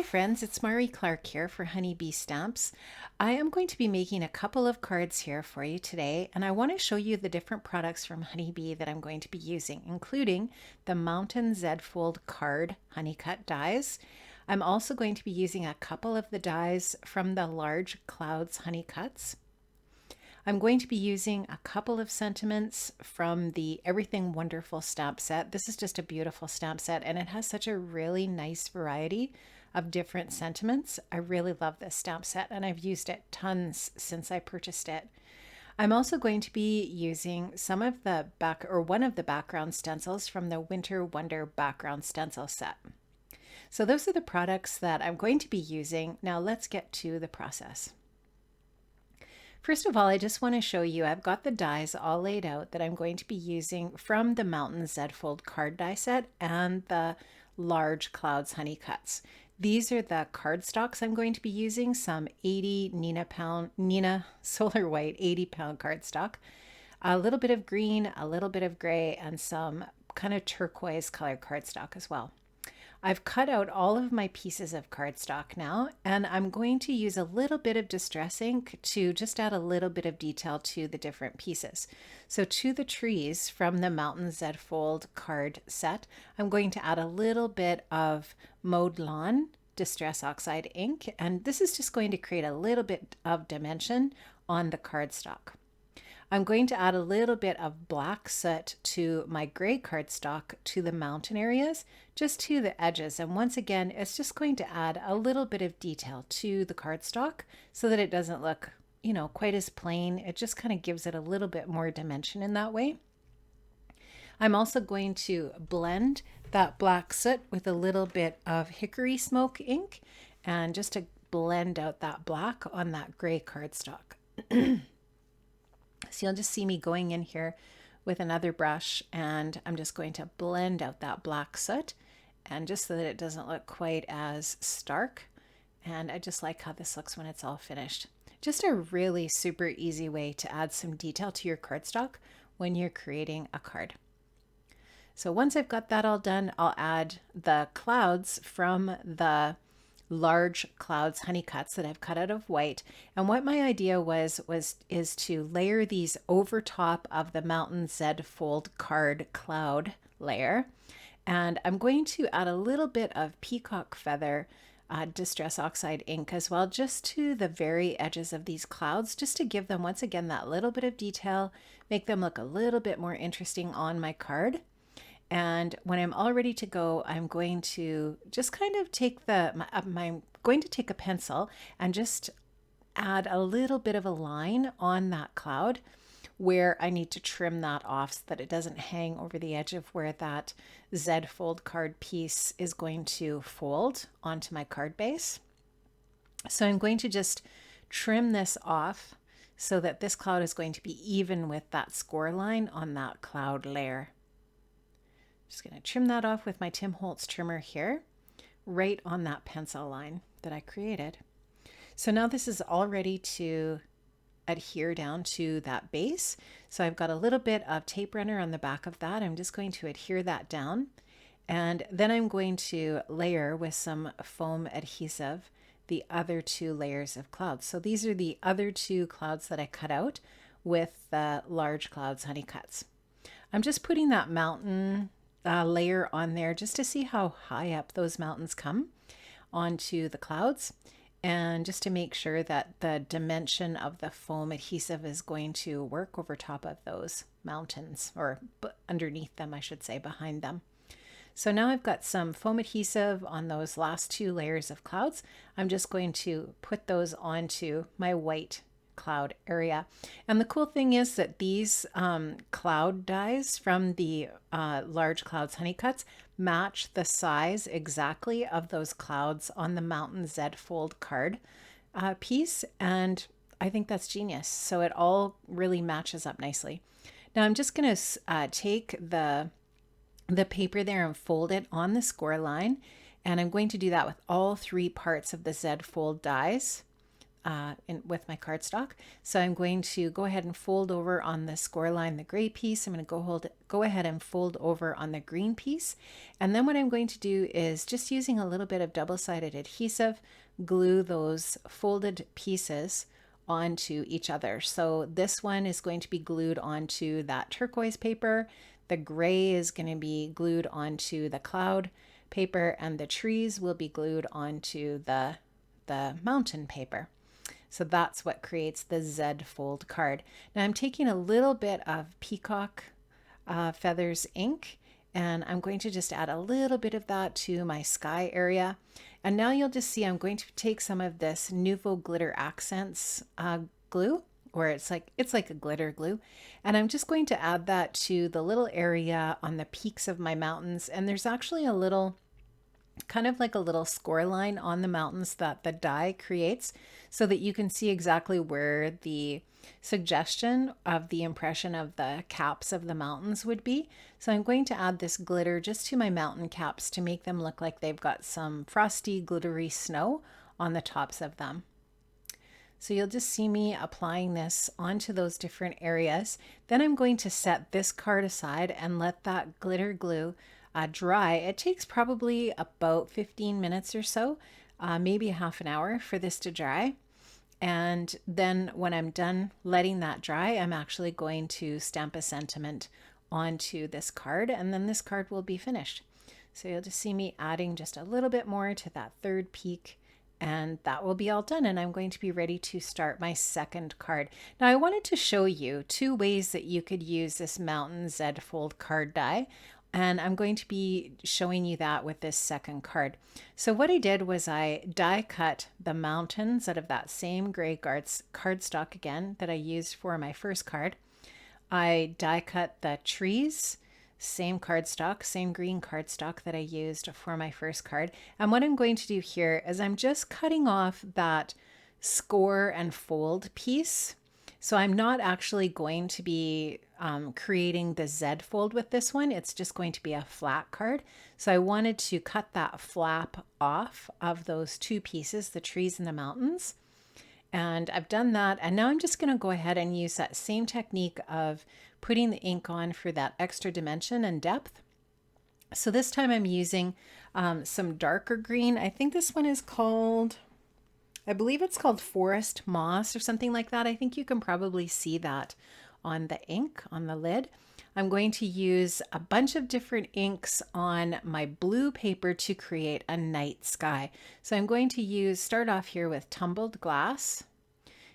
Hi friends, it's Mari Clark here for Honeybee Stamps. I am going to be making a couple of cards here for you today, and I want to show you the different products from Honeybee that I'm going to be using, including the Mountain Z Fold card honeycut dies. I'm also going to be using a couple of the dies from the Large Clouds honeycuts. I'm going to be using a couple of sentiments from the Everything Wonderful stamp set. This is just a beautiful stamp set, and it has such a really nice variety of different sentiments. I really love this stamp set, and I've used it tons since I purchased it. I'm also going to be using some of the one of the background stencils from the Winter Wonder background stencil set. So those are the products that I'm going to be using. Now let's get to the process. First of all, I just want to show you, I've got the dies all laid out that I'm going to be using from the Mountain Z Fold card die set and the Large Clouds honeycuts. These are the cardstocks I'm going to be using, some 80 Neenah Solar White 80-pound cardstock, a little bit of green, a little bit of gray, and some kind of turquoise colored cardstock as well. I've cut out all of my pieces of cardstock now, and I'm going to use a little bit of Distress ink to just add a little bit of detail to the different pieces. So to the trees from the Mountain Z Fold card set, I'm going to add a little bit of Mowed Lawn Distress Oxide ink, and this is just going to create a little bit of dimension on the cardstock. I'm going to add a little bit of black soot to my gray cardstock to the mountain areas, just to the edges. And once again, it's just going to add a little bit of detail to the cardstock so that it doesn't look, quite as plain. It just kind of gives it a little bit more dimension in that way. I'm also going to blend that black soot with a little bit of hickory smoke ink and just to blend out that black on that gray cardstock. So you'll just see me going in here with another brush, and I'm just going to blend out that black soot, and just so that it doesn't look quite as stark. And I just like how this looks when it's all finished. Just a really super easy way to add some detail to your cardstock when you're creating a card. So once I've got that all done, I'll add the clouds from the Large Clouds honeycuts that I've cut out of white. And what my idea is to layer these over top of the Mountain Z Fold card cloud layer. And I'm going to add a little bit of peacock feather Distress Oxide ink as well, just to the very edges of these clouds, just to give them once again that little bit of detail, make them look a little bit more interesting on my card. And when I'm all ready to go, I'm going to just kind of take I'm going to take a pencil and just add a little bit of a line on that cloud where I need to trim that off so that it doesn't hang over the edge of where that Z Fold card piece is going to fold onto my card base. So I'm going to just trim this off so that this cloud is going to be even with that score line on that cloud layer. Just going to trim that off with my Tim Holtz trimmer here, right on that pencil line that I created. So now this is all ready to adhere down to that base. So I've got a little bit of tape runner on the back of that. I'm just going to adhere that down. And then I'm going to layer with some foam adhesive the other two layers of clouds. So these are the other two clouds that I cut out with the Large Clouds honeycuts. I'm just putting that mountain layer on there just to see how high up those mountains come onto the clouds, and just to make sure that the dimension of the foam adhesive is going to work over top of those mountains, or underneath them, I should say, behind them. So now I've got some foam adhesive on those last two layers of clouds. I'm just going to put those onto my white cloud area. And the cool thing is that these cloud dies from the Large Clouds honeycuts match the size exactly of those clouds on the Mountain Z Fold card piece, and I think that's genius. So it all really matches up nicely. Now I'm just going to take the paper there and fold it on the score line, and I'm going to do that with all three parts of the Z Fold dies with my cardstock. So I'm going to go ahead and fold over on the score line, the gray piece. I'm going to go ahead and fold over on the green piece. And then what I'm going to do is just using a little bit of double-sided adhesive, glue those folded pieces onto each other. So this one is going to be glued onto that turquoise paper. The gray is going to be glued onto the cloud paper, and the trees will be glued onto the mountain paper. So that's what creates the Z fold card. Now I'm taking a little bit of peacock feathers ink, and I'm going to just add a little bit of that to my sky area. And now you'll just see I'm going to take some of this Nouveau Glitter Accents glue, or it's like a glitter glue, and I'm just going to add that to the little area on the peaks of my mountains. And there's actually a little, kind of like a little score line on the mountains that the die creates, so that you can see exactly where the suggestion of the impression of the caps of the mountains would be. So I'm going to add this glitter just to my mountain caps to make them look like they've got some frosty, glittery snow on the tops of them. So you'll just see me applying this onto those different areas. Then I'm going to set this card aside and let that glitter glue dry. It takes probably about 15 minutes or so, maybe half an hour for this to dry. And then when I'm done letting that dry, I'm actually going to stamp a sentiment onto this card, and then this card will be finished. So you'll just see me adding just a little bit more to that third peak, and that will be all done. And I'm going to be ready to start my second card. Now I wanted to show you two ways that you could use this Mountain Z Fold card die. And I'm going to be showing you that with this second card. So what I did was I die cut the mountains out of that same gray cardstock again that I used for my first card. I die cut the trees, same cardstock, same green cardstock that I used for my first card. And what I'm going to do here is I'm just cutting off that score and fold piece. So I'm not actually going to be creating the Z fold with this one. It's just going to be a flat card. So I wanted to cut that flap off of those two pieces, the trees and the mountains. And I've done that. And now I'm just going to go ahead and use that same technique of putting the ink on for that extra dimension and depth. So this time I'm using some darker green. I think this one is called, I believe it's called Forest Moss or something like that. I think you can probably see that on the ink on the lid. I'm going to use a bunch of different inks on my blue paper to create a night sky. So I'm going to start off here with Tumbled Glass.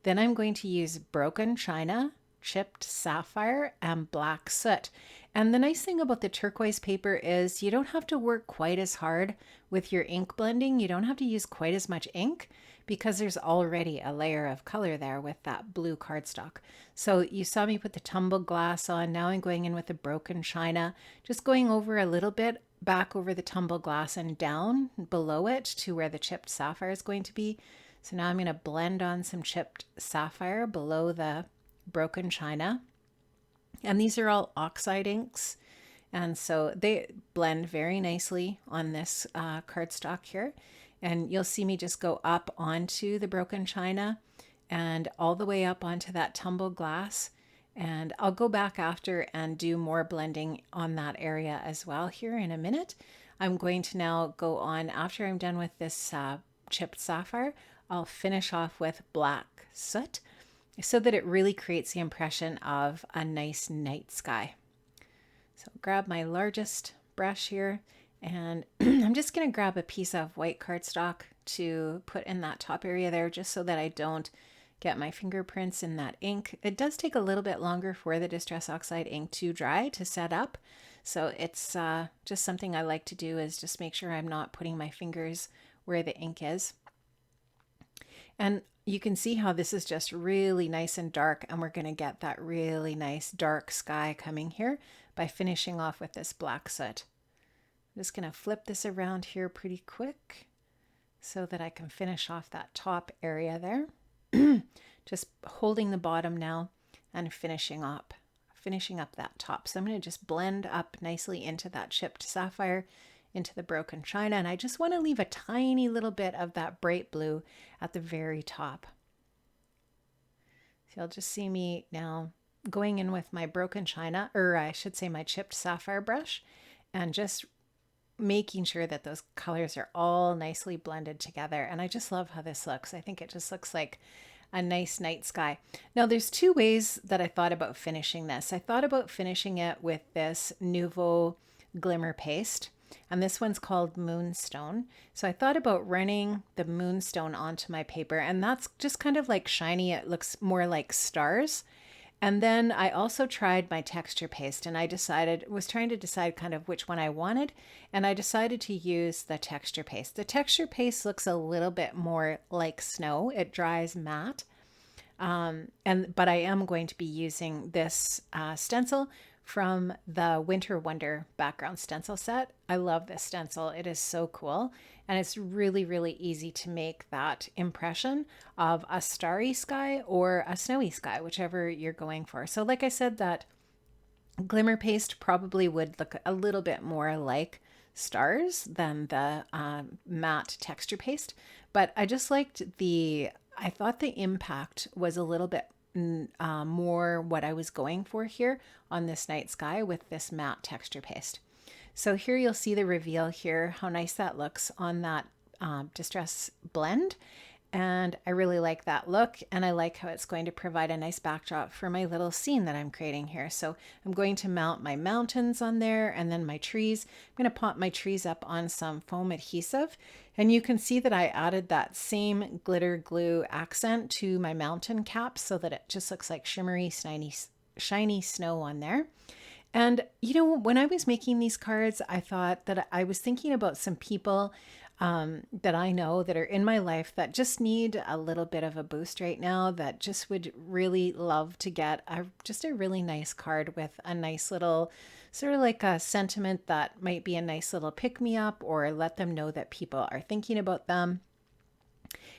Then I'm going to use Broken China, Chipped Sapphire, and Black Soot. And the nice thing about the turquoise paper is you don't have to work quite as hard with your ink blending. You don't have to use quite as much ink because there's already a layer of color there with that blue cardstock. So you saw me put the Tumbled Glass on. Now I'm going in with the Broken China, just going over a little bit back over the Tumbled Glass and down below it to where the Chipped Sapphire is going to be. So now I'm going to blend on some Chipped Sapphire below the Broken China. And these are all oxide inks, and so they blend very nicely on this cardstock here. And you'll see me just go up onto the Broken China and all the way up onto that Tumbled Glass. And I'll go back after and do more blending on that area as well here in a minute. I'm going to now go on, after I'm done with this Chipped Sapphire, I'll finish off with Black Soot, so that it really creates the impression of a nice night sky. So grab my largest brush here, and I'm just going to grab a piece of white cardstock to put in that top area there, just so that I don't get my fingerprints in that ink. It does take a little bit longer for the Distress Oxide ink to dry, to set up. So it's just something I like to do, is just make sure I'm not putting my fingers where the ink is. And you can see how this is just really nice and dark, and we're going to get that really nice dark sky coming here by finishing off with this Black Soot. I'm just going to flip this around here pretty quick so that I can finish off that top area there. Just holding the bottom now and finishing up that top. So I'm going to just blend up nicely into that Chipped Sapphire, into the Broken China, and I just want to leave a tiny little bit of that bright blue at the very top. You'll just see me now going in with my broken china, or I should say my chipped sapphire brush, and just making sure that those colors are all nicely blended together. And I just love how this looks. I think it just looks like a nice night sky. Now there's two ways that I thought about finishing this. I thought about finishing it with this Nuvo Glimmer Paste, and this one's called Moonstone. So I thought about running the Moonstone onto my paper, and that's just kind of like shiny. It looks more like stars. And then I also tried my texture paste, and I was trying to decide kind of which one I wanted, and I decided to use the texture paste. The texture paste looks a little bit more like snow. It dries matte. But I am going to be using this stencil from the Winter Wonder background stencil set. I love this stencil. It is so cool. And it's really, really easy to make that impression of a starry sky or a snowy sky, whichever you're going for. So like I said, that glimmer paste probably would look a little bit more like stars than the matte texture paste. But I just liked I thought the impact was a little bit more what I was going for here on this night sky with this matte texture paste. So here you'll see the reveal here, how nice that looks on that Distress blend. And I really like that look, and I like how it's going to provide a nice backdrop for my little scene that I'm creating here. So I'm going to mount my mountains on there and then my trees. I'm going to pop my trees up on some foam adhesive, and you can see that I added that same glitter glue accent to my mountain caps so that it just looks like shimmery, shiny snow on there. And you know, when I was making these cards, I thought that I was thinking about some people that I know that are in my life that just need a little bit of a boost right now, that just would really love to get just a really nice card with a nice little sort of like a sentiment that might be a nice little pick me up, or let them know that people are thinking about them.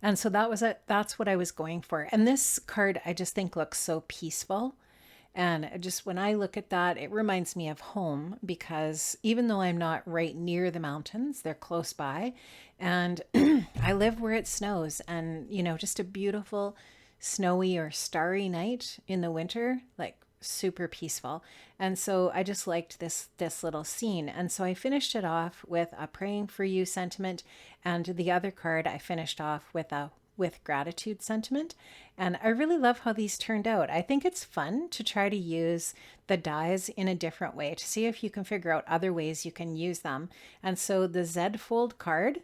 And so that's what I was going for. And this card I just think looks so peaceful. And just when I look at that, it reminds me of home, because even though I'm not right near the mountains, they're close by. And I live where it snows, and, you know, just a beautiful snowy or starry night in the winter, like super peaceful. And so I just liked this little scene. And so I finished it off with a praying for you sentiment. And the other card I finished off with a with gratitude sentiment. And I really love how these turned out. I think it's fun to try to use the dies in a different way, to see if you can figure out other ways you can use them. And so the Z fold card,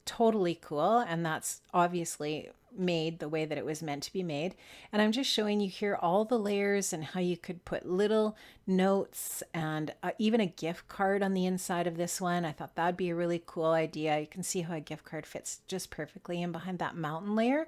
totally cool. And that's obviously made the way that it was meant to be made. And I'm just showing you here all the layers and how you could put little notes and even a gift card on the inside of this one. I thought that'd be a really cool idea. You can see how a gift card fits just perfectly in behind that mountain layer.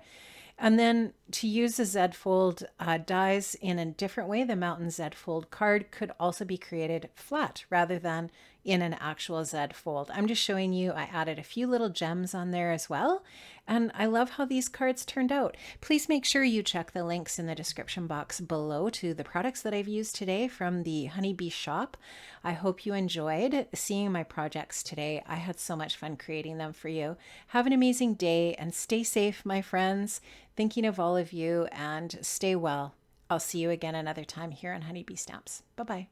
And then to use the Z fold dies in a different way, the Mountain Z fold card could also be created flat rather than in an actual Z fold. I'm just showing you, I added a few little gems on there as well. And I love how these cards turned out. Please make sure you check the links in the description box below to the products that I've used today from the Honeybee shop. I hope you enjoyed seeing my projects today. I had so much fun creating them for you. Have an amazing day and stay safe, my friends. Thinking of all of you, and stay well. I'll see you again another time here on Honeybee Stamps. Bye-bye.